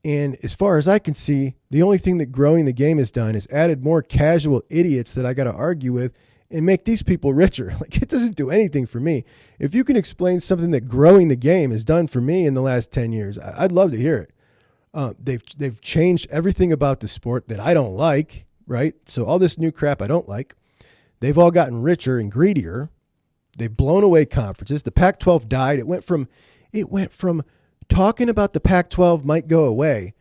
And as far as I can see, the only thing that growing the game has done is added more casual idiots that I got to argue with and make these people richer. Like, it doesn't do anything for me. If you can explain something that growing the game has done for me in the last 10 years, I'd love to hear it. They've changed everything about the sport that I don't like, right? So all this new crap I don't like. They've all gotten richer and greedier. They've blown away conferences. The Pac-12 died. It went from talking about the Pac-12 might go away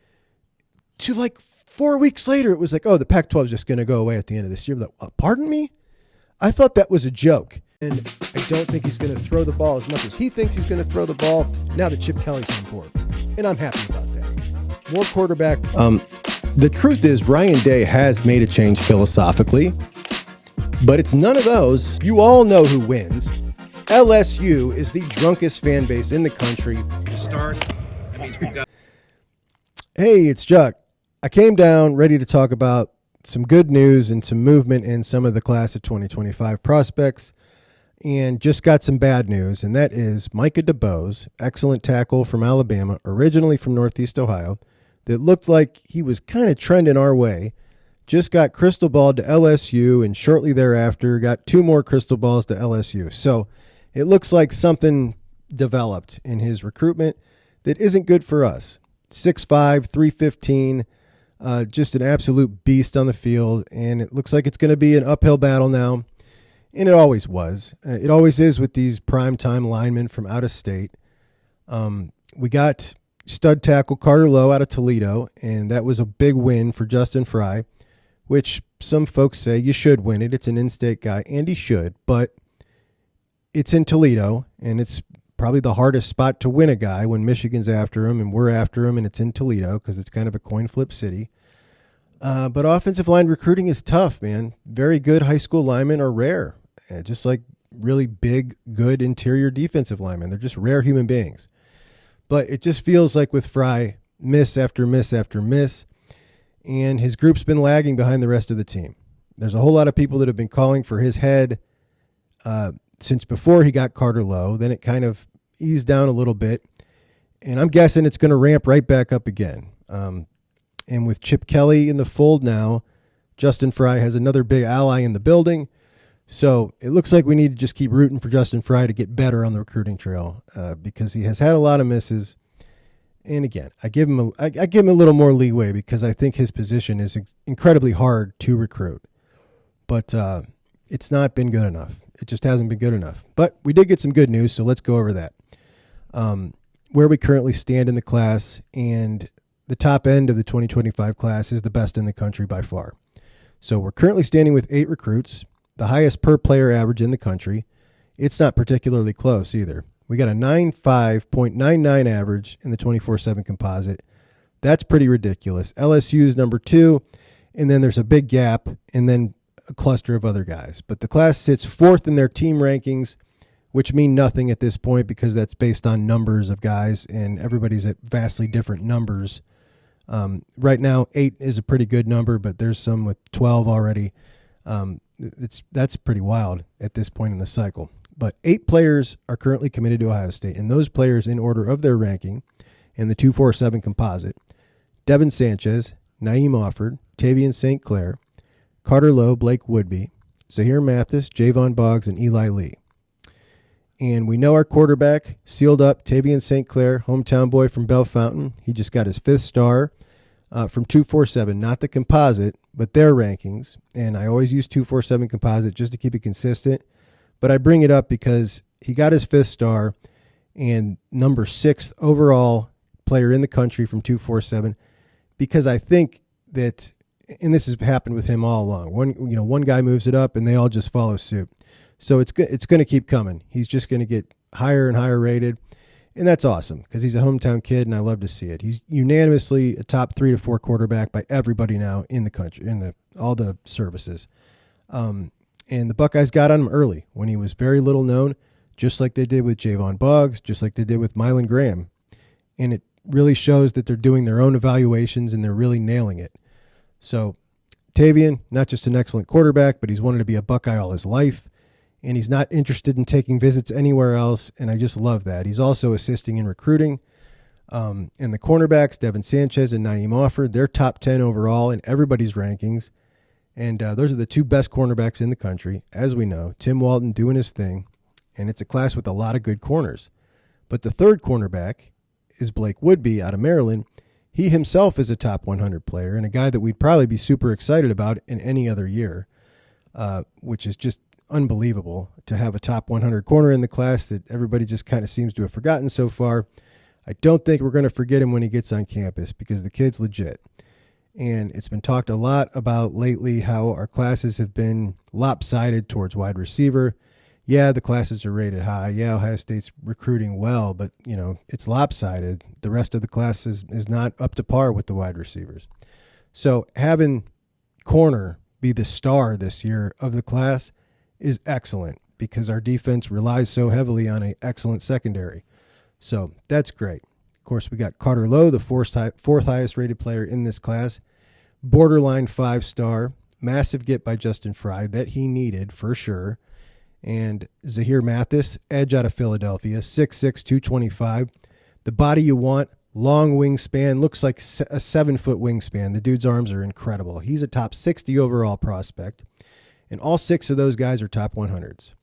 to like 4 weeks later, it was like, oh, the Pac-12 is just going to go away at the end of this year. Like, pardon me? I thought that was a joke. And I don't think he's going to throw the ball as much as he thinks he's going to throw the ball. Now that Chip Kelly's on board. And I'm happy about that. More quarterback. The truth is Ryan Day has made a change philosophically, but it's none of those. You all know who wins. LSU is the drunkest fan base in the country. Hey, it's Chuck. I came down ready to talk about some good news and some movement in some of the class of 2025 prospects, and just got some bad news, and that is Micah DeBose, excellent tackle from Alabama, originally from Northeast Ohio, that looked like he was kind of trending our way, just got crystal balled to LSU, and shortly thereafter got 2 more crystal balls to LSU. So it looks like something developed in his recruitment that isn't good for us. 6'5", 315, just an absolute beast on the field, and it looks like it's going to be an uphill battle now, and it always was. It always is with these primetime linemen from out of state. We got stud tackle Carter Lowe out of Toledo, and that was a big win for Justin Fry, which some folks say you should win it. It's an in-state guy, and he should, but it's in Toledo, and it's probably the hardest spot to win a guy when Michigan's after him and we're after him, and it's in Toledo because it's kind of a coin flip city. But offensive line recruiting is tough, man. Very good high school linemen are rare, just like really big, good interior defensive linemen. They're just rare human beings. But it just feels like with Fry, miss after miss after miss, and his group's been lagging behind the rest of the team. There's a whole lot of people that have been calling for his head since before he got Carter Lowe. Then it kind of eased down a little bit, and I'm guessing it's going to ramp right back up again. And with Chip Kelly in the fold now, Justin Fry has another big ally in the building. So it looks like we need to just keep rooting for Justin Fry to get better on the recruiting trail because he has had a lot of misses. And again, I give him a little more leeway because I think his position is incredibly hard to recruit. But it's not been good enough. It just hasn't been good enough. But we did get some good news, so let's go over that. Where we currently stand in the class, and the top end of the 2025 class is the best in the country by far. So we're currently standing with 8 recruits, the highest per player average in the country. It's not particularly close either. We got a 95.99 average in the 24/7 composite. That's pretty ridiculous. LSU is number 2, and then there's a big gap, and then a cluster of other guys. But the class sits 4th in their team rankings, which mean nothing at this point because that's based on numbers of guys, and everybody's at vastly different numbers. Right now, 8 is a pretty good number, but there's some with 12 already. That's pretty wild at this point in the cycle. But 8 players are currently committed to Ohio State, and those players in order of their ranking in the 247 composite: Devin Sanchez, Naeem Offord, Tavian St. Clair, Carter Lowe, Blake Woodby, Zahir Mathis, Javon Boggs, and Eli Lee. And we know our quarterback sealed up, Tavian St. Clair, hometown boy from Bell Fountain. He just got his 5th star from 247, not the composite, but their rankings. And I always use 247 composite just to keep it consistent. But I bring it up because he got his 5th star and number 6th overall player in the country from 247, because I think that, and this has happened with him all along, one guy moves it up and they all just follow suit. So it's going to keep coming. He's just going to get higher and higher rated, and that's awesome because he's a hometown kid, and I love to see it. He's unanimously a top 3 to 4 quarterback by everybody now in the country, in all the services. And the Buckeyes got on him early when he was very little known, just like they did with Javon Boggs, just like they did with Mylan Graham. And it really shows that they're doing their own evaluations and they're really nailing it. So Tavian, not just an excellent quarterback, but he's wanted to be a Buckeye all his life. And he's not interested in taking visits anywhere else, and I just love that. He's also assisting in recruiting. And the cornerbacks, Devin Sanchez and Naeem Offer, they're top 10 overall in everybody's rankings. And those are the two best cornerbacks in the country, as we know. Tim Walton doing his thing, and it's a class with a lot of good corners. But the third cornerback is Blake Woodby out of Maryland. He himself is a top 100 player and a guy that we'd probably be super excited about in any other year, which is just unbelievable to have a top 100 corner in the class that everybody just kind of seems to have forgotten so far. I don't think we're going to forget him when he gets on campus because the kid's legit. And it's been talked a lot about lately how our classes have been lopsided towards wide receiver. Yeah, the classes are rated high. Yeah, Ohio State's recruiting well, but, it's lopsided. The rest of the class is not up to par with the wide receivers. So having corner be the star this year of the class is excellent because our defense relies so heavily on an excellent secondary. So that's great. Of course, we got Carter Lowe, the fourth highest rated player in this class. Borderline 5-star. Massive get by Justin Fry that he needed for sure. And Zahir Mathis, edge out of Philadelphia, 6'6", 225. The body you want, long wingspan, looks like a 7-foot wingspan. The dude's arms are incredible. He's a top 60 overall prospect. And all 6 of those guys are top 100s.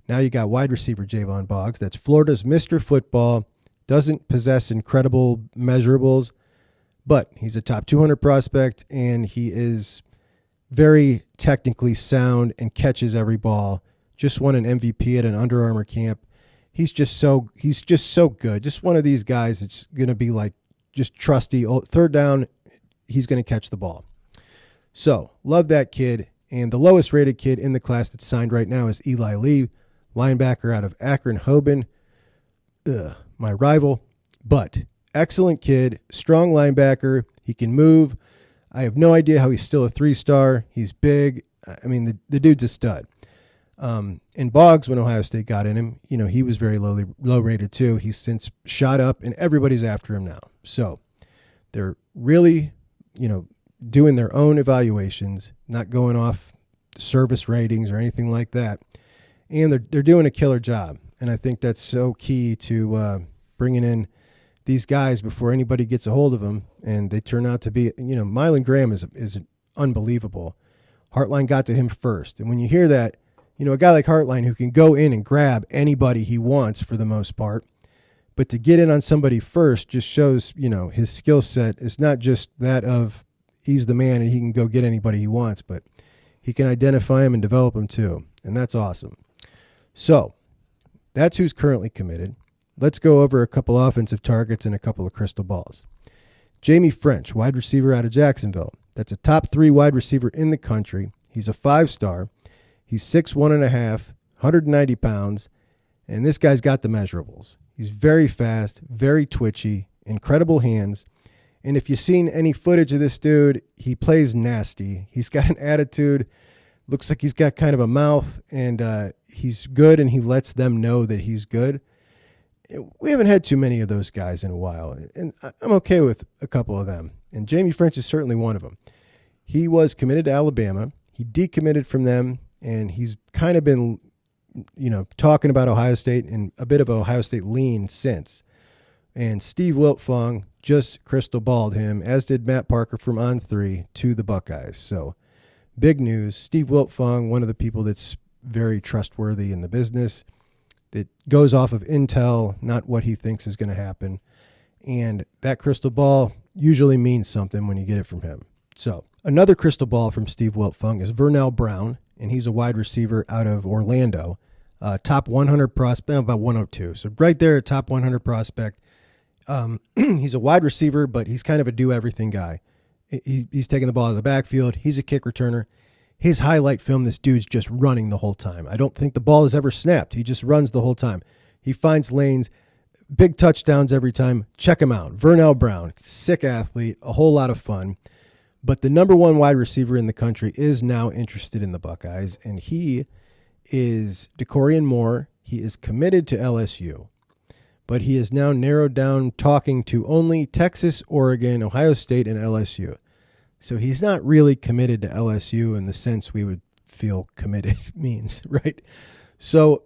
Now you got wide receiver Javon Boggs. That's Florida's Mr. Football. Doesn't possess incredible measurables, but he's a top 200 prospect, and he is very technically sound and catches every ball. Just won an MVP at an Under Armour camp. He's just so good. Just one of these guys that's going to be like just trusty. Third down, he's going to catch the ball. So love that kid. And the lowest rated kid in the class that's signed right now is Eli Lee, linebacker out of Akron-Hoban. My rival, but excellent kid, strong linebacker. He can move. I have no idea how he's still a 3-star. He's big. I mean, the dude's a stud. And Boggs, when Ohio State got in him, he was very low rated too. He's since shot up, and everybody's after him now. So they're really, doing their own evaluations, not going off service ratings or anything like that. And they're doing a killer job. And I think that's so key to bringing in these guys before anybody gets a hold of them. And they turn out to be, Mylan Graham is unbelievable. Hartline got to him first. And when you hear that, a guy like Hartline who can go in and grab anybody he wants for the most part, but to get in on somebody first just shows, his skill set is not just that of he's the man and he can go get anybody he wants, but he can identify him and develop him too. And that's awesome. So that's who's currently committed. Let's go over a couple offensive targets and a couple of crystal balls. Jamie French, wide receiver out of Jacksonville. That's a top 3 wide receiver in the country. He's a 5-star. He's 6'1.5", 190 pounds, and this guy's got the measurables. He's very fast, very twitchy, incredible hands. And if you've seen any footage of this dude, he plays nasty. He's got an attitude. Looks like he's got kind of a mouth, and he's good, and he lets them know that he's good. We haven't had too many of those guys in a while, and I'm okay with a couple of them. And Jamie French is certainly one of them. He was committed to Alabama. He decommitted from them, and he's kind of been, talking about Ohio State and a bit of Ohio State lean since. And Steve Wiltfong just crystal balled him, as did Matt Parker from On3, to the Buckeyes. So big news. Steve Wiltfong, one of the people that's very trustworthy in the business, that goes off of intel, not what he thinks is going to happen. And that crystal ball usually means something when you get it from him. So another crystal ball from Steve Wiltfong is Vernell Brown, and he's a wide receiver out of Orlando. Top 100 prospect, about 102. So right there, top 100 prospect. He's a wide receiver, but he's kind of a do-everything guy. He's taking the ball out of the backfield. He's a kick returner. His highlight film, this dude's just running the whole time. I don't think the ball is ever snapped. He just runs the whole time. He finds lanes, big touchdowns every time. Check him out. Vernell Brown, sick athlete, a whole lot of fun. But the number 1 wide receiver in the country is now interested in the Buckeyes, and he is Decorian Moore. He is committed to LSU, but he is now narrowed down talking to only Texas, Oregon, Ohio State, and LSU. So he's not really committed to LSU in the sense we would feel committed means, right? So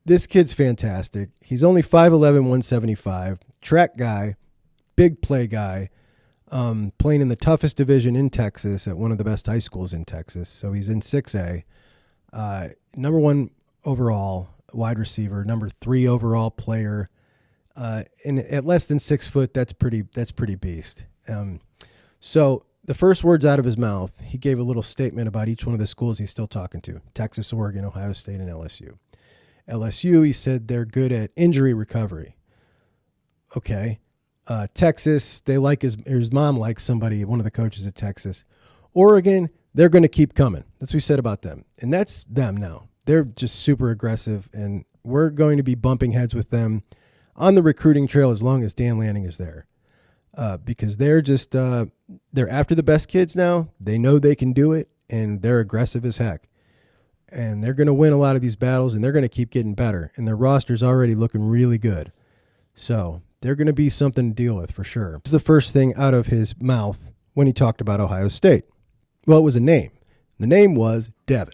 this kid's fantastic. He's only 5'11", 175, track guy, big play guy, playing in the toughest division in Texas at one of the best high schools in Texas. So he's in 6A. Number 1 overall wide receiver, number 3 overall player. And at less than 6 foot, that's pretty beast. So the first words out of his mouth, he gave a little statement about each one of the schools he's still talking to: Texas, Oregon, Ohio State, and LSU. LSU, he said they're good at injury recovery. Okay. Texas, they like his mom likes somebody, one of the coaches at Texas. Oregon, they're going to keep coming. That's what we said about them. And that's them now. They're just super aggressive, and we're going to be bumping heads with them on the recruiting trail as long as Dan Lanning is there. Because they're just they're after the best kids now. They know they can do it, and they're aggressive as heck. And they're going to win a lot of these battles, and they're going to keep getting better. And their roster's already looking really good. So they're going to be something to deal with for sure. This is the first thing out of his mouth when he talked about Ohio State. Well, it was a name. The name was Devin.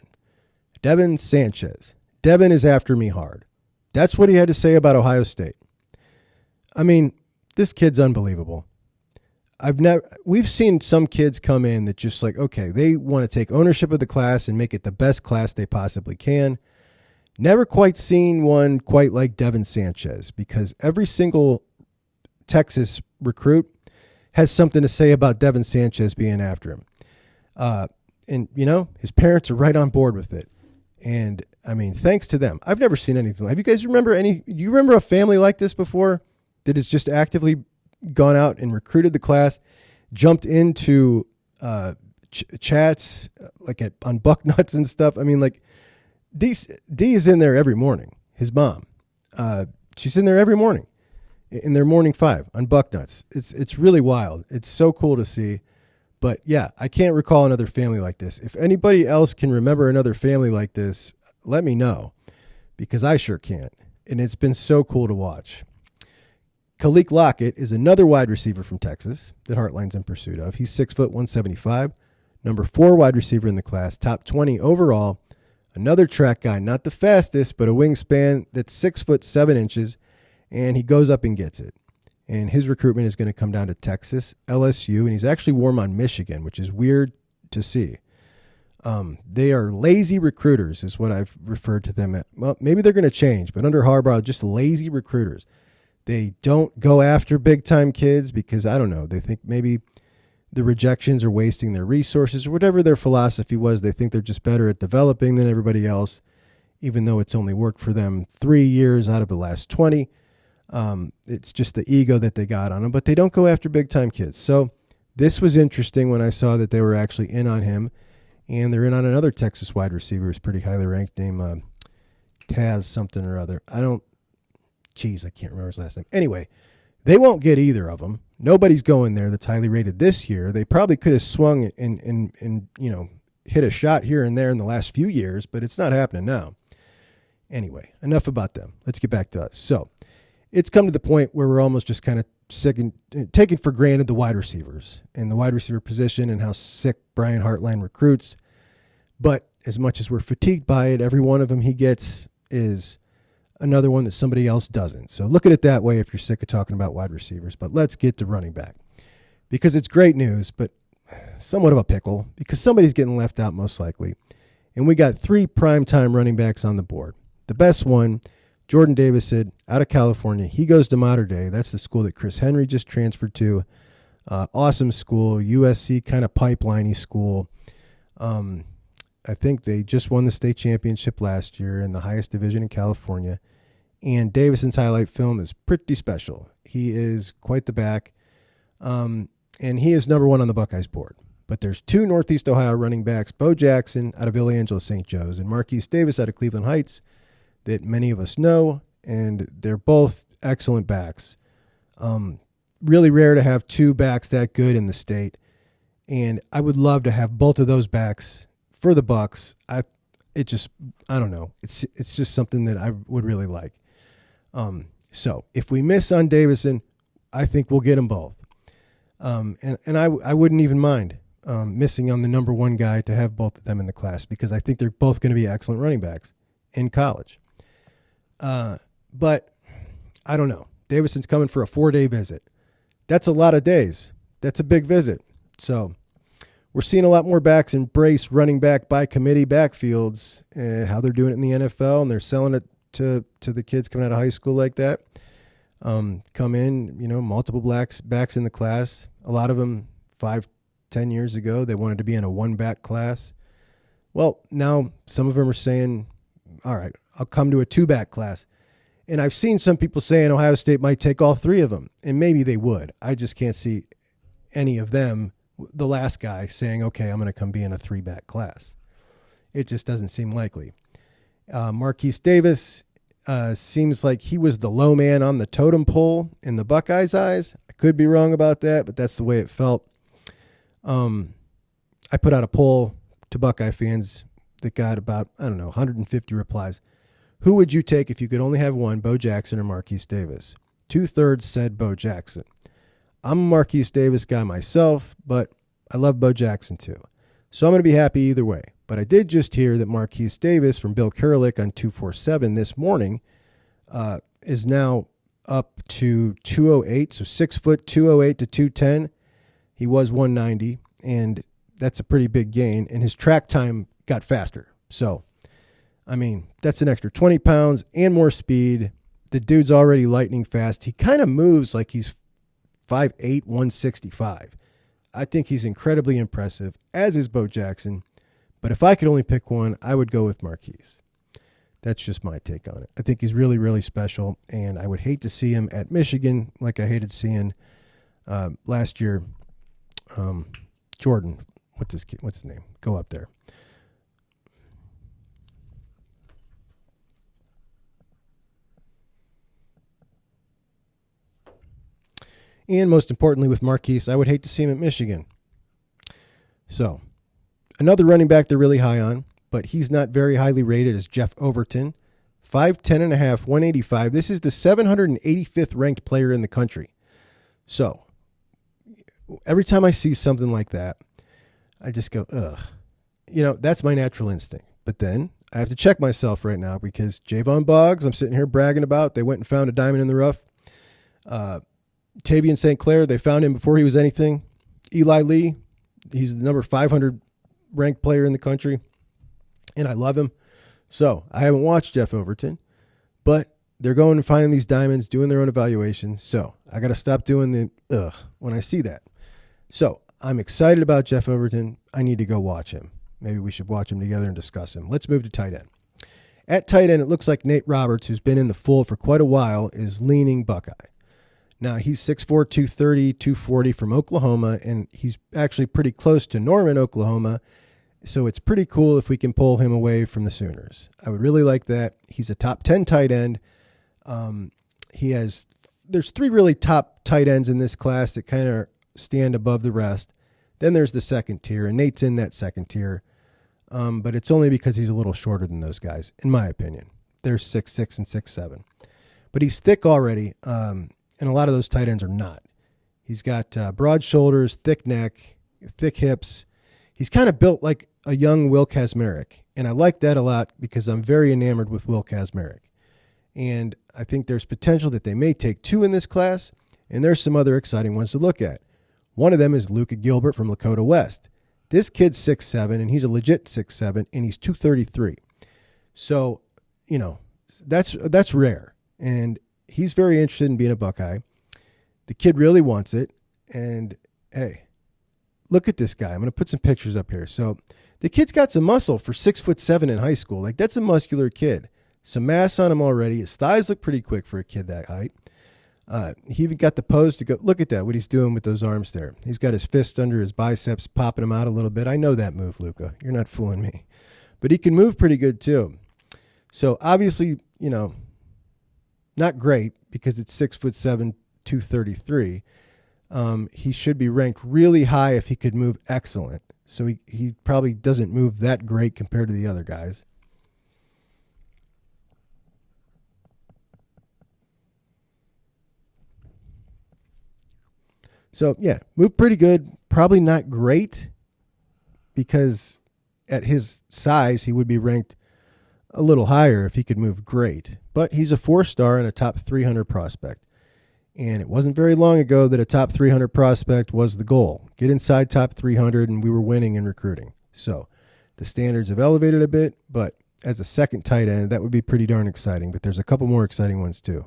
Devin Sanchez. Devin is after me hard. That's what he had to say about Ohio State. I mean, this kid's unbelievable. We've seen some kids come in that just like, okay, they want to take ownership of the class and make it the best class they possibly can. Never quite seen one quite like Devin Sanchez, because every single Texas recruit has something to say about Devin Sanchez being after him. And, his parents are right on board with it. And, I mean, thanks to them. I've never seen anything. Have you guys you remember a family like this before that has just actively gone out and recruited the class, jumped into chats like on Bucknuts and stuff? I mean, like, D is in there every morning. His mom, she's in there every morning in their morning 5 on Bucknuts. It's really wild. It's so cool to see. But yeah, I can't recall another family like this. If anybody else can remember another family like this, let me know, because I sure can't. And it's been so cool to watch. Khalil Lockett is another wide receiver from Texas that Heartline's in pursuit of. He's 6 foot 175, number 4 wide receiver in the class, top 20 overall. Another track guy, not the fastest, but a wingspan that's 6 foot 7 inches, and he goes up and gets it. And his recruitment is going to come down to Texas, LSU, and he's actually warm on Michigan, which is weird to see. They are lazy recruiters is what I've referred to them at. Well, maybe they're going to change, but under Harbaugh, just lazy recruiters. They don't go after big-time kids because, I don't know, they think maybe the rejections are wasting their resources or whatever their philosophy was. They think they're just better at developing than everybody else, even though it's only worked for them 3 years out of the last 20. It's just the ego that they got on him, but they don't go after big-time kids. So this was interesting when I saw that they were actually in on him, and they're in on another Texas wide receiver who's pretty highly ranked, named Taz something or other. I can't remember his last name. Anyway, they won't get either of them. Nobody's going there that's highly rated this year. They probably could have swung and hit a shot here and there in the last few years, but it's not happening now. Anyway, enough about them. Let's get back to us. So it's come to the point where we're almost just kind of sick and taking for granted the wide receivers and the wide receiver position and how sick Brian Hartline recruits. But as much as we're fatigued by it, every one of them he gets is another one that somebody else doesn't. So look at it that way if you're sick of talking about wide receivers. But let's get to running back, because it's great news, but somewhat of a pickle, because somebody's getting left out most likely. And we got 3 primetime running backs on the board. The best one, Jordan Davison out of California. He goes to Mater Dei. That's the school that Chris Henry just transferred to. Awesome school, USC kind of pipeline-y school. I think they just won the state championship last year in the highest division in California. And Davison's highlight film is pretty special. He is quite the back. And he is number 1 on the Buckeyes board. But there's 2 Northeast Ohio running backs, Bo Jackson out of Villa Angela St. Joe's and Marquise Davis out of Cleveland Heights, that many of us know, and they're both excellent backs. Really rare to have 2 backs that good in the state. And I would love to have both of those backs for the Bucks. I don't know. It's just something that I would really like. So if we miss on Davison, I think we'll get them both. And I wouldn't even mind missing on the number 1 guy to have both of them in the class, because I think they're both going to be excellent running backs in college. But I don't know. Davison's coming for a 4-day visit. That's a lot of days. That's a big visit. So we're seeing a lot more backs embrace running back by committee backfields, how they're doing it in the NFL, and they're selling it to the kids coming out of high school like that. Come in, multiple backs in the class. A lot of them 5-10 years ago, they wanted to be in a one-back class. Well, now some of them are saying, all right, I'll come to a two-back class. And I've seen some people saying Ohio State might take all three of them, and maybe they would. I just can't see any of them, the last guy, saying, okay, I'm going to come be in a three-back class. It just doesn't seem likely. Marquise Davis seems like he was the low man on the totem pole in the Buckeyes' eyes. I could be wrong about that, but that's the way it felt. I put out a poll to Buckeye fans that got about, 150 replies. Who would you take if you could only have one, Bo Jackson or Marquise Davis? 2/3 said Bo Jackson. I'm a Marquise Davis guy myself, but I love Bo Jackson too. So I'm going to be happy either way. But I did just hear that Marquise Davis from Bill Kurelic on 247 this morning is now up to 208, so 6 foot, 208 to 210. He was 190, and that's a pretty big gain, and his track time got faster. So, that's an extra 20 pounds and more speed. The dude's already lightning fast. He kind of moves like he's 5'8", 165. I think he's incredibly impressive, as is Bo Jackson. But if I could only pick one, I would go with Marquise. That's just my take on it. I think he's really, really special, and I would hate to see him at Michigan like I hated seeing last year. Jordan, what's his name? Go up there. And most importantly with Marquise, I would hate to see him at Michigan. So, another running back they're really high on, but he's not very highly rated, is Jeff Overton. 5'10 and a half, 185. This is the 785th ranked player in the country. So, every time I see something like that, I just go, ugh. That's my natural instinct. But then I have to check myself right now because Javon Boggs, I'm sitting here bragging about, they went and found a diamond in the rough. Tavian St. Clair, they found him before he was anything. Eli Lee, he's the number 500 ranked player in the country, and I love him. So I haven't watched Jeff Overton, but they're going and finding these diamonds, doing their own evaluations. So I got to stop doing the ugh when I see that. So I'm excited about Jeff Overton. I need to go watch him. Maybe we should watch him together and discuss him. Let's move to tight end. At tight end, it looks like Nate Roberts, who's been in the fold for quite a while, is leaning Buckeye. Now, he's 6'4", 230, 240 from Oklahoma, and he's actually pretty close to Norman, Oklahoma, so it's pretty cool if we can pull him away from the Sooners. I would really like that. He's a top 10 tight end. There's three really top tight ends in this class that kind of stand above the rest. Then there's the second tier, and Nate's in that second tier, but it's only because he's a little shorter than those guys, in my opinion. They're 6'6" and 6'7". But he's thick already, and a lot of those tight ends are not. He's got broad shoulders, thick neck, thick hips. He's kind of built like a young Will Kazmarek, and I like that a lot because I'm very enamored with Will Kazmarek. And I think there's potential that they may take two in this class, and there's some other exciting ones to look at. One of them is Luka Gilbert from Lakota West. This kid's 6'7", and he's a legit 6'7", and he's 233. So, that's rare, and he's very interested in being a Buckeye. The kid really wants it. And, hey, look at this guy. I'm going to put some pictures up here. So the kid's got some muscle for 6'7" in high school. Like, that's a muscular kid. Some mass on him already. His thighs look pretty quick for a kid that height. He even got the pose to go. Look at that, what he's doing with those arms there. He's got his fist under his biceps, popping them out a little bit. I know that move, Luka. You're not fooling me. But he can move pretty good, too. So, obviously, not great because it's 6'7", 233. He should be ranked really high if he could move excellent. So he probably doesn't move that great compared to the other guys. So, yeah, move pretty good. Probably not great because at his size, he would be ranked a little higher if he could move great. But he's a 4-star and a top 300 prospect. And it wasn't very long ago that a top 300 prospect was the goal. Get inside top 300, and we were winning in recruiting. So the standards have elevated a bit, but as a second tight end, that would be pretty darn exciting. But there's a couple more exciting ones too.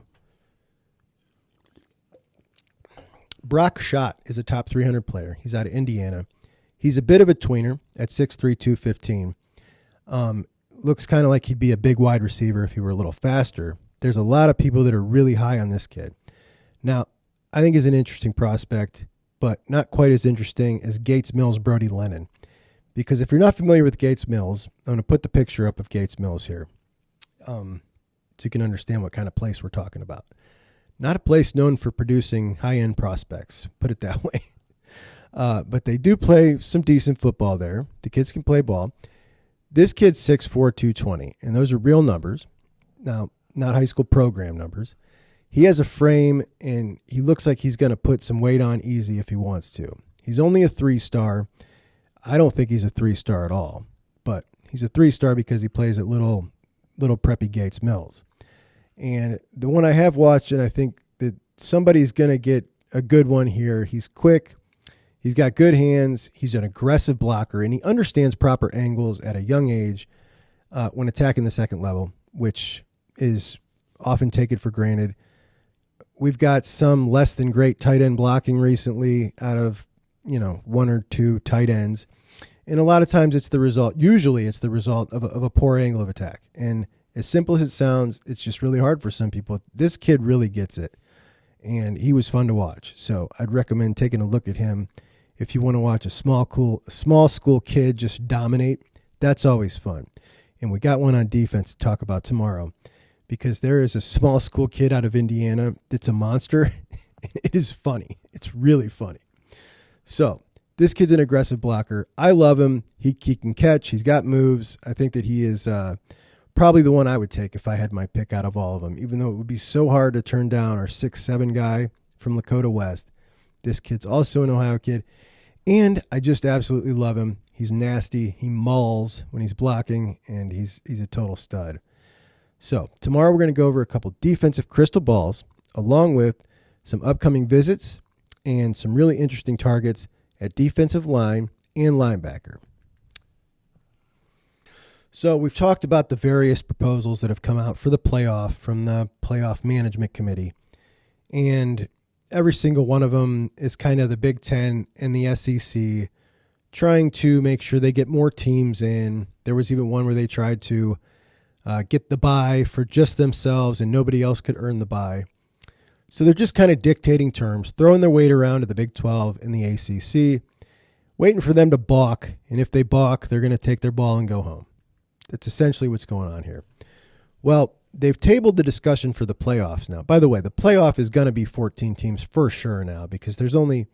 Brock Schott is a top 300 player. He's out of Indiana. He's a bit of a tweener at 6'3", 215. Looks kind of like he'd be a big wide receiver if he were a little faster. There's a lot of people that are really high on this kid. Now, I think he's an interesting prospect, but not quite as interesting as Gates Mills Brody Lennon. Because if you're not familiar with Gates Mills, I'm going to put the picture up of Gates Mills here so you can understand what kind of place we're talking about. Not a place known for producing high-end prospects, put it that way. But they do play some decent football there. The kids can play ball. This kid's 6'4", 220, and those are real numbers. Now, not high school program numbers. He has a frame, and he looks like he's going to put some weight on easy if he wants to. He's only a 3-star. I don't think he's a 3-star at all, but he's a 3-star because he plays at little preppy Gates Mills. And the one I have watched, and I think that somebody's going to get a good one here. He's quick. He's got good hands. He's an aggressive blocker, and he understands proper angles at a young age when attacking the second level, which is often taken for granted. We've got some less than great tight end blocking recently out of, one or two tight ends. And a lot of times usually it's the result of a poor angle of attack. And as simple as it sounds, it's just really hard for some people. This kid really gets it, and he was fun to watch. So I'd recommend taking a look at him. If you want to watch a small school kid just dominate, that's always fun. And we got one on defense to talk about tomorrow, because there is a small school kid out of Indiana that's a monster. It is funny. It's really funny. So this kid's an aggressive blocker. I love him. He can catch. He's got moves. I think that he is probably the one I would take if I had my pick out of all of them, even though it would be so hard to turn down our 6'7" guy from Lakota West. This kid's also an Ohio kid, and I just absolutely love him. He's nasty. He mauls when he's blocking, and he's a total stud. So tomorrow we're going to go over a couple defensive crystal balls, along with some upcoming visits and some really interesting targets at defensive line and linebacker. So we've talked about the various proposals that have come out for the playoff from the playoff management committee, and every single one of them is kind of the Big Ten and the SEC trying to make sure they get more teams in. There was even one where they tried to get the bye for just themselves, and nobody else could earn the bye. So they're just kind of dictating terms, throwing their weight around to the Big 12 and the ACC, waiting for them to balk, and if they balk, they're going to take their ball and go home. That's essentially what's going on here. Well, they've tabled the discussion for the playoffs now. By the way, the playoff is going to be 14 teams for sure now, because there's only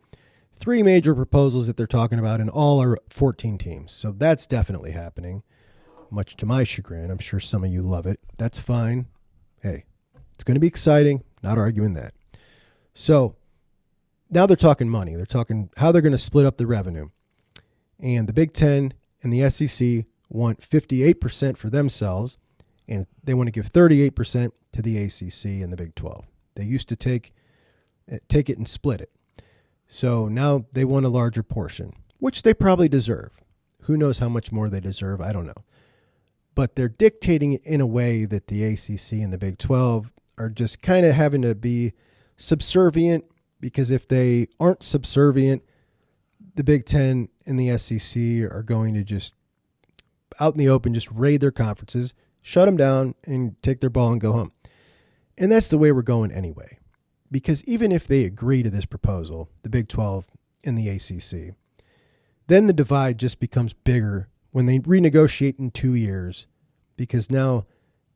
3 major proposals that they're talking about, and all are 14 teams. So that's definitely happening, much to my chagrin. I'm sure some of you love it. That's fine. Hey, it's going to be exciting. Not arguing that. So now they're talking money. They're talking how they're going to split up the revenue. And the Big Ten and the SEC want 58% for themselves, and they want to give 38% to the ACC and the Big 12. They used to take it and split it. So now they want a larger portion, which they probably deserve. Who knows how much more they deserve? I don't know. But they're dictating it in a way that the ACC and the Big 12 are just kind of having to be subservient, because if they aren't subservient, the Big Ten and the SEC are going to just, out in the open, just raid their conferences, shut them down, and take their ball and go home. And that's the way we're going anyway. Because even if they agree to this proposal, the Big 12 and the ACC, then the divide just becomes bigger when they renegotiate in 2 years, because now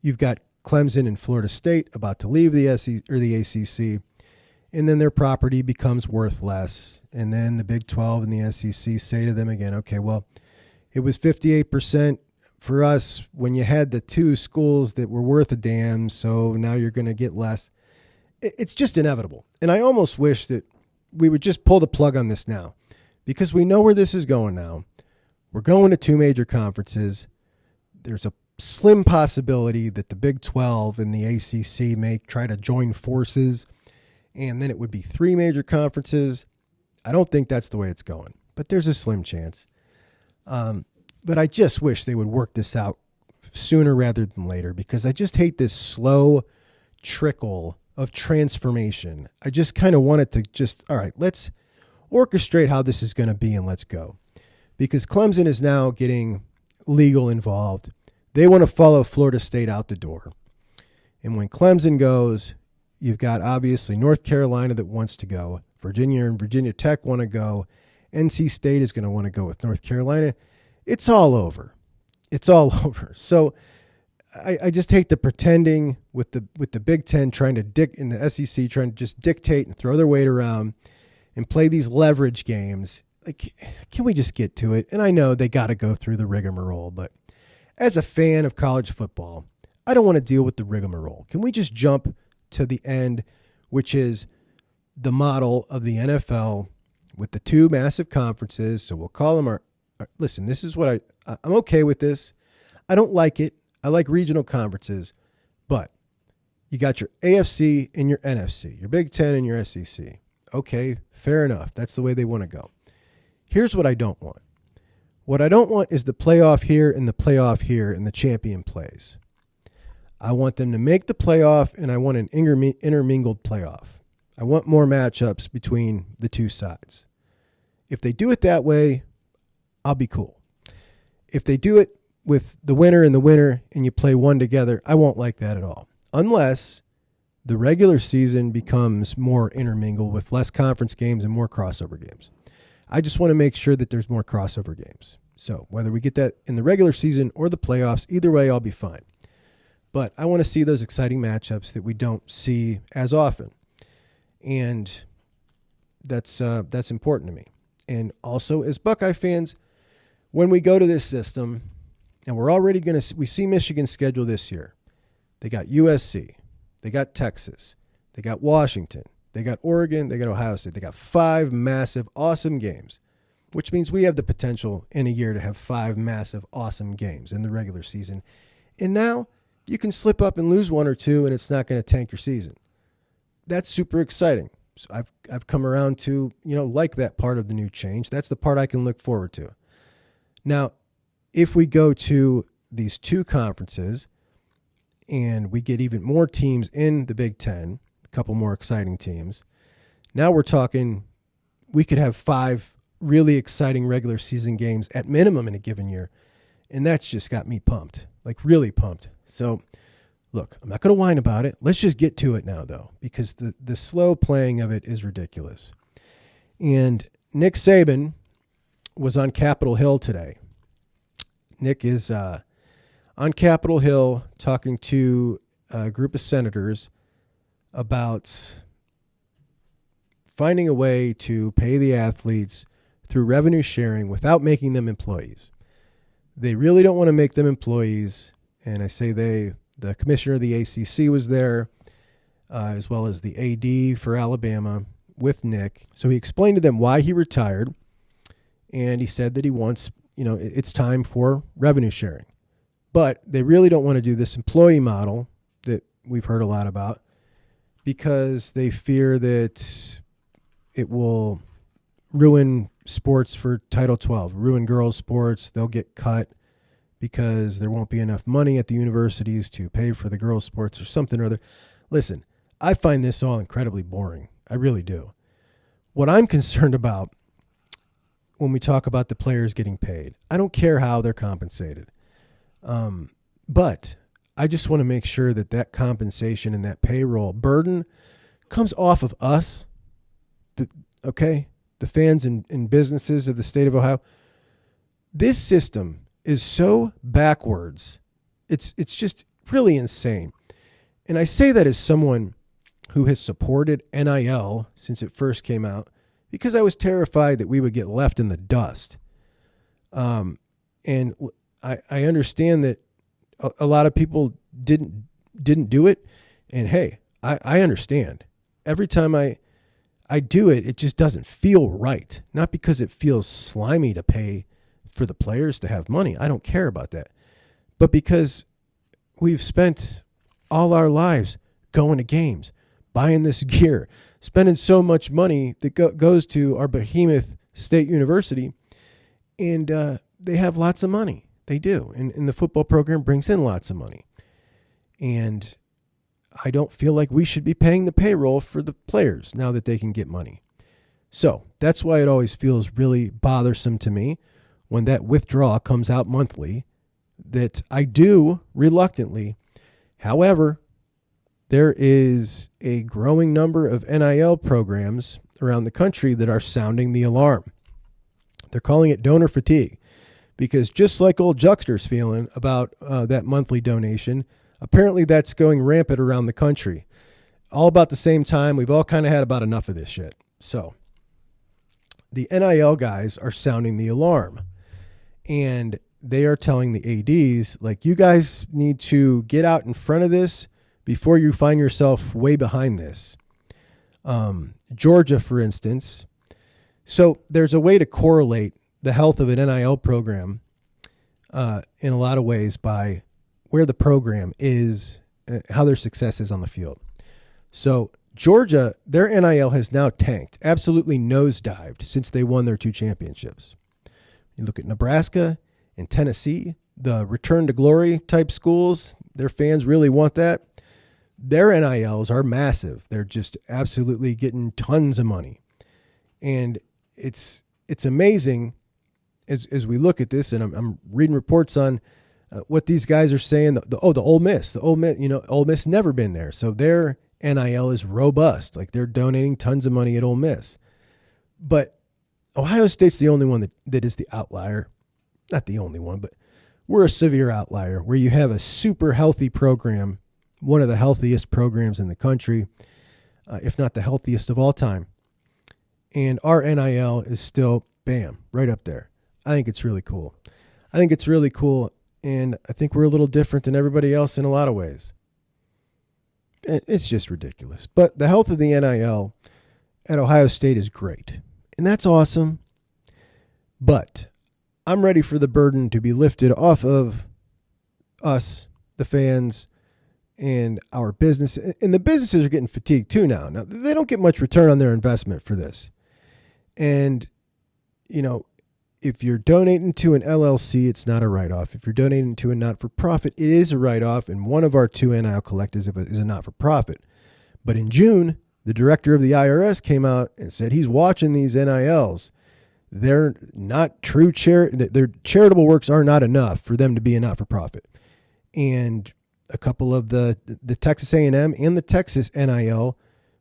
you've got Clemson and Florida State about to leave the SEC or the ACC, and then their property becomes worth less. And then the Big 12 and the SEC say to them again, okay, well, it was 58% for us when you had the 2 schools that were worth a damn, so now you're going to get less. It's just inevitable. And I almost wish that we would just pull the plug on this now, because we know where this is going now. We're going to 2 major conferences. There's a slim possibility that the Big 12 and the ACC may try to join forces and then it would be 3 major conferences. I don't think that's the way it's going, but there's a slim chance. But I just wish they would work this out sooner rather than later, because I just hate this slow trickle of transformation. I just kind of want it to just, all right, let's orchestrate how this is going to be and let's go. Because Clemson is now getting legal involved. They want to follow Florida State out the door. And when Clemson goes, you've got obviously North Carolina that wants to go. Virginia and Virginia Tech want to go. NC State is going to want to go with North Carolina. It's all over. It's all over. So I just hate the pretending with the Big Ten trying to in the SEC trying to just dictate and throw their weight around and play these leverage games. Like, can we just get to it? And I know they got to go through the rigmarole, but as a fan of college football, I don't want to deal with the rigmarole. Can we just jump to the end, which is the model of the NFL with the 2 massive conferences? So we'll call them listen, this is what I'm okay with this. I don't like it. I like regional conferences, but you got your AFC and your NFC, your Big Ten and your SEC. Okay, fair enough. That's the way they want to go. Here's what I don't want. What I don't want is the playoff here and the playoff here and the champion plays. I want them to make the playoff, and I want an intermingled playoff. I want more matchups between the 2 sides. If they do it that way, I'll be cool. If they do it with the winner and the winner and you play one together, I won't like that at all. Unless the regular season becomes more intermingled with less conference games and more crossover games. I just want to make sure that there's more crossover games. So whether we get that in the regular season or the playoffs, either way, I'll be fine. But I want to see those exciting matchups that we don't see as often. And that's important to me. And also, as Buckeye fans, when we go to this system, and we're already we see Michigan's schedule this year. They got USC, they got Texas, they got Washington, they got Oregon, they got Ohio State. They got 5 massive, awesome games, which means we have the potential in a year to have 5 massive, awesome games in the regular season. And now you can slip up and lose 1 or 2, and it's not going to tank your season. That's super exciting. So I've come around to, like that part of the new change. That's the part I can look forward to. Now, if we go to these 2 conferences and we get even more teams in the Big Ten, a couple more exciting teams, now we're talking we could have 5 really exciting regular season games at minimum in a given year. And that's just got me pumped, like really pumped. So, look, I'm not going to whine about it. Let's just get to it now, though, because the slow playing of it is ridiculous. And Nick Saban was on Capitol Hill today. Nick is on Capitol Hill talking to a group of senators about finding a way to pay the athletes through revenue sharing without making them employees. They really don't want to make them employees, and I say the commissioner of the ACC was there, as well as the AD for Alabama with Nick. So he explained to them why he retired, and he said that he wants, it's time for revenue sharing. But they really don't want to do this employee model that we've heard a lot about because they fear that it will ruin sports for Title 12, ruin girls' sports. They'll get cut because there won't be enough money at the universities to pay for the girls' sports or something or other. Listen, I find this all incredibly boring. I really do. What I'm concerned about when we talk about the players getting paid, I don't care how they're compensated. But I just want to make sure that that compensation and that payroll burden comes off of us, the fans and businesses of the state of Ohio. This system is so backwards. It's just really insane. And I say that as someone who has supported NIL since it first came out because I was terrified that we would get left in the dust. And I understand that a lot of people didn't do it. And hey, I understand. Every time I do it, it just doesn't feel right. Not because it feels slimy to pay for the players to have money. I don't care about that. But because we've spent all our lives going to games, buying this gear, spending so much money that goes to our behemoth state university, and they have lots of money. They do. And the football program brings in lots of money. And I don't feel like we should be paying the payroll for the players now that they can get money. So that's why it always feels really bothersome to me when that withdrawal comes out monthly, that I do reluctantly. However, there is a growing number of NIL programs around the country that are sounding the alarm. They're calling it donor fatigue, because just like old Juckster's feeling about that monthly donation, apparently that's going rampant around the country. All about the same time. We've all kind of had about enough of this shit. So the NIL guys are sounding the alarm, and they are telling the ADs, like, you guys need to get out in front of this before you find yourself way behind this. Georgia, for instance. So there's a way to correlate the health of an NIL program in a lot of ways by where the program is, how their success is on the field. So Georgia, their NIL has now tanked, absolutely nosedived since they won their 2 championships. You look at Nebraska and Tennessee, the return to glory type schools, their fans really want that. Their NILs are massive. They're just absolutely getting tons of money. And it's amazing as we look at this, and I'm reading reports on what these guys are saying. The Ole Miss, Ole Miss never been there. So their NIL is robust. Like, they're donating tons of money at Ole Miss. But Ohio State's the only one that is the outlier. Not the only one, but we're a severe outlier where you have a super healthy program, one of the healthiest programs in the country, if not the healthiest of all time. And our NIL is still, bam, right up there. I think it's really cool. And I think we're a little different than everybody else in a lot of ways. It's just ridiculous. But the health of the NIL at Ohio State is great. And that's awesome. But I'm ready for the burden to be lifted off of us, the fans, and our business. And the businesses are getting fatigued too now. Now, they don't get much return on their investment for this. And, if you're donating to an LLC, it's not a write-off. If you're donating to a not-for-profit, it is a write-off. And one of our 2 NIL collectives is a not-for-profit. But in June, the director of the IRS came out and said he's watching these NILs. They're not true their charitable works are not enough for them to be a not-for-profit. And a couple of the Texas A&M and the Texas NIL,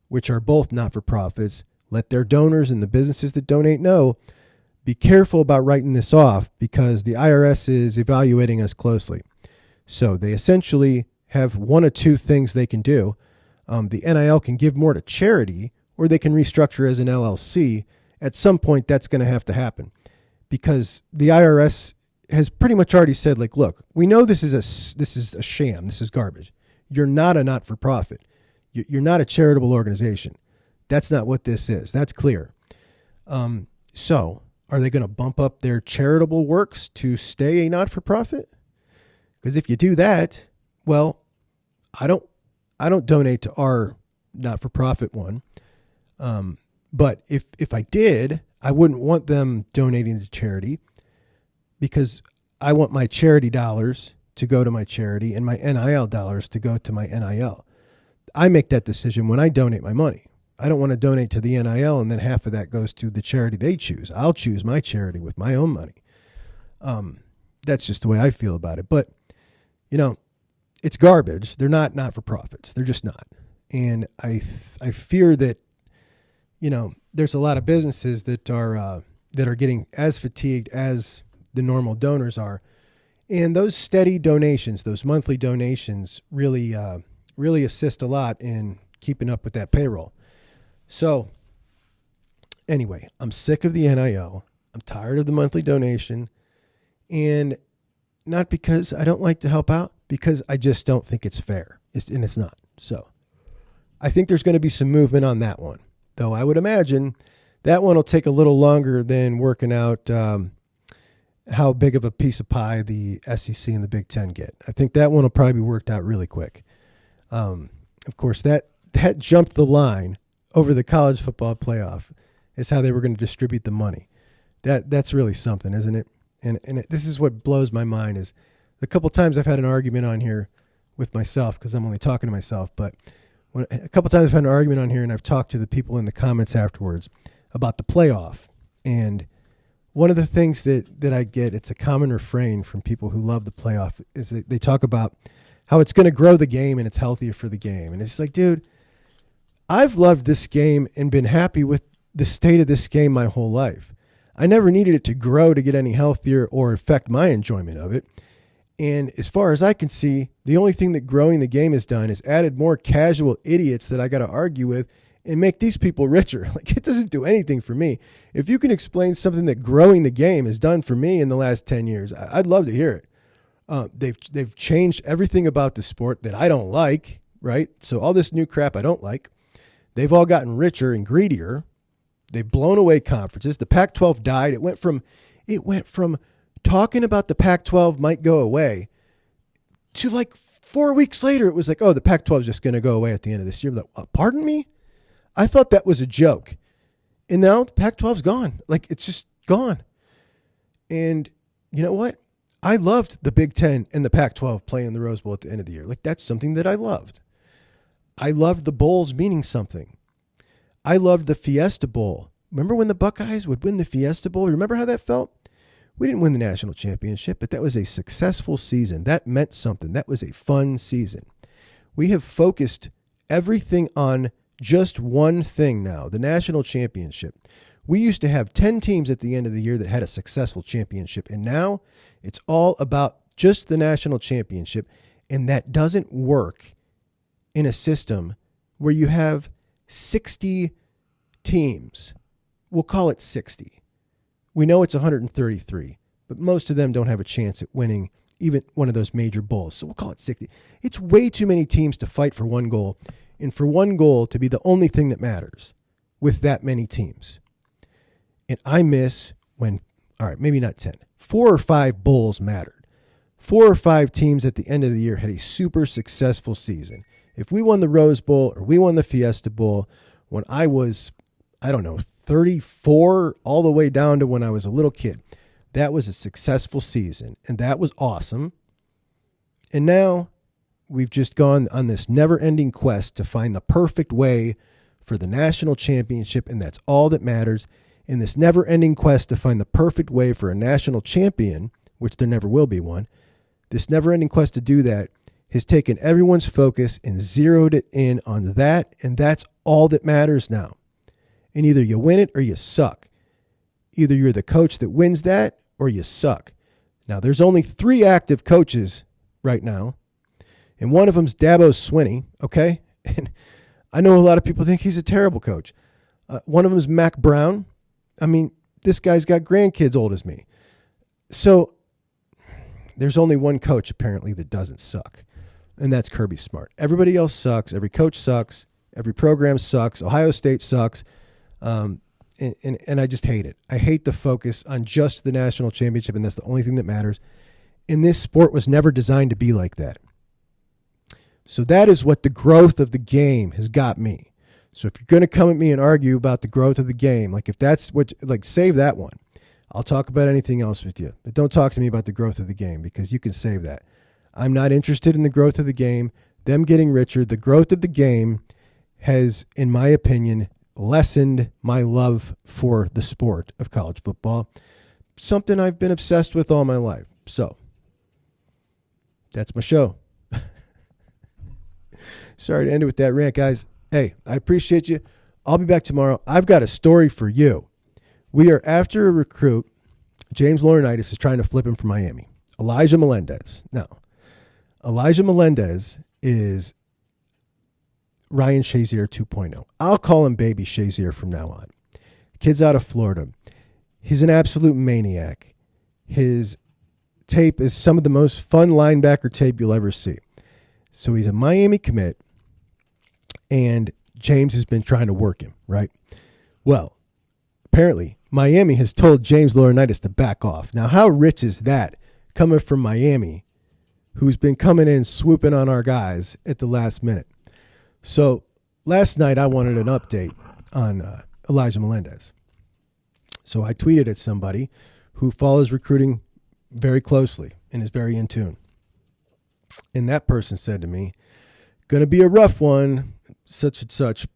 which are both not-for-profits, let their donors and the businesses that donate know, be careful about writing this off because the IRS is evaluating us closely. So they essentially have one of 2 things they can do. The NIL can give more to charity, or they can restructure as an LLC. At some point, that's going to have to happen because the IRS has pretty much already said, like, look, we know this is a sham. This is garbage. You're not a not-for-profit. You're not a charitable organization. That's not what this is. That's clear. So are they going to bump up their charitable works to stay a not-for-profit? Because if you do that, well, I don't donate to our not-for-profit one. But if I did, I wouldn't want them donating to charity because I want my charity dollars to go to my charity and my NIL dollars to go to my NIL. I make that decision when I donate my money. I don't want to donate to the NIL and then half of that goes to the charity they choose. I'll choose my charity with my own money. That's just the way I feel about it. But, it's garbage. They're not-for-profits. They're just not. And I fear that, there's a lot of businesses that are getting as fatigued as the normal donors are. And those steady donations, those monthly donations really assist a lot in keeping up with that payroll. So anyway, I'm sick of the NIL. I'm tired of the monthly donation. And not because I don't like to help out, because I just don't think it's fair. And it's not. So I think there's going to be some movement on that one. Though I would imagine that one will take a little longer than working out how big of a piece of pie the SEC and the Big Ten get. I think that one will probably be worked out really quick. Of course, that jumped the line over the college football playoff is how they were going to distribute the money. That's really something, isn't it? And this is what blows my mind is the couple times I've had an argument on here with myself, because I'm only talking to myself, but a couple times I've had an argument on here and I've talked to the people in the comments afterwards about the playoff. And one of the things that I get, it's a common refrain from people who love the playoff, is that they talk about how it's going to grow the game and it's healthier for the game. And it's like, dude, I've loved this game and been happy with the state of this game my whole life. I never needed it to grow to get any healthier or affect my enjoyment of it. And as far as I can see, the only thing that growing the game has done is added more casual idiots that I got to argue with and make these people richer. Like, it doesn't do anything for me. If you can explain something that growing the game has done for me in the last 10 years, I'd love to hear it. They've changed everything about the sport that I don't like, right? So all this new crap I don't like. They've all gotten richer and greedier. They've blown away conferences. The Pac-12 died. It went from talking about the Pac-12 might go away to like 4 weeks later, it was like, oh, the Pac-12 is just going to go away at the end of this year. I'm like, pardon me? I thought that was a joke. And now the Pac-12's gone. Like, it's just gone. And you know what? I loved the Big Ten and the Pac-12 playing in the Rose Bowl at the end of the year. Like, that's something that I loved. I loved the bowls meaning something. I loved the Fiesta Bowl. Remember when the Buckeyes would win the Fiesta Bowl? Remember how that felt? We didn't win the national championship, but that was a successful season. That meant something. That was a fun season. We have focused everything on just one thing now, the national championship. We used to have 10 teams at the end of the year that had a successful championship, and now it's all about just the national championship, and that doesn't work in a system where you have 60 teams. We'll call it 60. We know it's 133, but most of them don't have a chance at winning even one of those major bowls. So we'll call it 60. It's way too many teams to fight for one goal, and for one goal to be the only thing that matters with that many teams. And I miss when, all right, maybe not 10, 4 or 5 bowls mattered. 4 or 5 teams at the end of the year had a super successful season. If we won the Rose Bowl or we won the Fiesta Bowl when I was, 34 all the way down to when I was a little kid, that was a successful season, and that was awesome. And now we've just gone on this never-ending quest to find the perfect way for the national championship, and that's all that matters. In this never-ending quest to find the perfect way for a national champion, which there never will be one, this never-ending quest to do that has taken everyone's focus and zeroed it in on that, and that's all that matters now. And either you win it or you suck. Either you're the coach that wins that or you suck. Now, there's only 3 active coaches right now, and one of them's Dabo Swinney, okay? And I know a lot of people think he's a terrible coach. One of them is Mac Brown. I mean, this guy's got grandkids old as me. So there's only one coach apparently that doesn't suck, and that's Kirby Smart. Everybody else sucks. Every coach sucks. Every program sucks. Ohio State sucks. And I just hate it. I hate the focus on just the national championship, and that's the only thing that matters. And this sport was never designed to be like that. So that is what the growth of the game has got me. So if you're going to come at me and argue about the growth of the game, like if that's what, like, save that one. I'll talk about anything else with you, but don't talk to me about the growth of the game, because you can save that. I'm not interested in the growth of the game, them getting richer. The growth of the game has, in my opinion, lessened my love for the sport of college football, something I've been obsessed with all my life. So that's my show. Sorry to end it with that rant, guys. Hey, I appreciate you. I'll be back tomorrow. I've got a story for you. We are after a recruit. James Laurinaitis is trying to flip him from Miami. Elijah Melendez. Now, Elijah Melendez is Ryan Shazier 2.0. I'll call him Baby Shazier from now on. Kid's out of Florida. He's an absolute maniac. His tape is some of the most fun linebacker tape you'll ever see. So he's a Miami commit, and James has been trying to work him, right? Well, apparently Miami has told James Laurinaitis to back off. Now, how rich is that coming from Miami, who's been coming in swooping on our guys at the last minute? So last night I wanted an update on Elijah Melendez. So I tweeted at somebody who follows recruiting very closely and is very in tune. And that person said to me, going to be a rough one, such and such.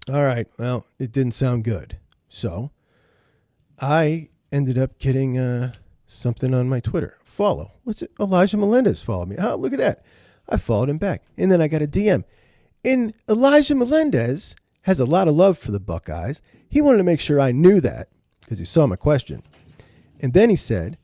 All right, well, it didn't sound good. So I ended up getting something on my Twitter. Follow. What's it? Elijah Melendez followed me. Oh, look at that. I followed him back. And then I got a DM. And Elijah Melendez has a lot of love for the Buckeyes. He wanted to make sure I knew that because he saw my question. And then he said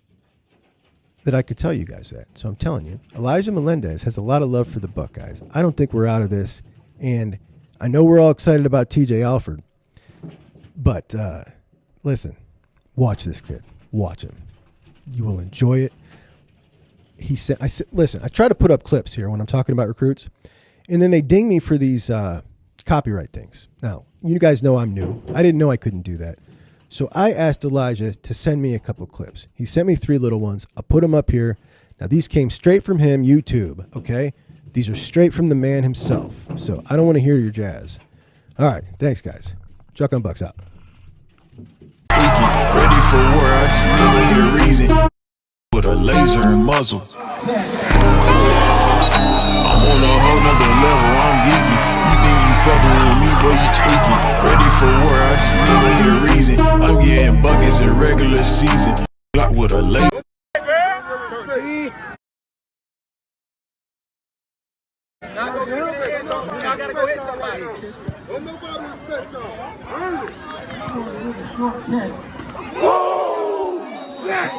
that I could tell you guys that. So I'm telling you, Elijah Melendez has a lot of love for the Buckeyes. I don't think we're out of this. And I know we're all excited about TJ Alford. But listen, watch this kid. Watch him. You will enjoy it. He said, listen, I try to put up clips here when I'm talking about recruits. And then they ding me for these copyright things. Now, you guys know I'm new. I didn't know I couldn't do that. So I asked Elijah to send me a couple clips. He sent me 3 little ones. I'll put them up here. Now, these came straight from him, YouTube, okay? These are straight from the man himself. So I don't want to hear your jazz. All right. Thanks, guys. Chuck on Bucks out. Ready for war, I just need me a reason. With a laser and muzzle. I'm on a whole nother level, I'm geeky. You think you fucking with me, boy, you tweaking. Ready for war, I just need me a reason. I'm getting buckets in regular season. Like with a laser. Oh, shit! Oh, shit!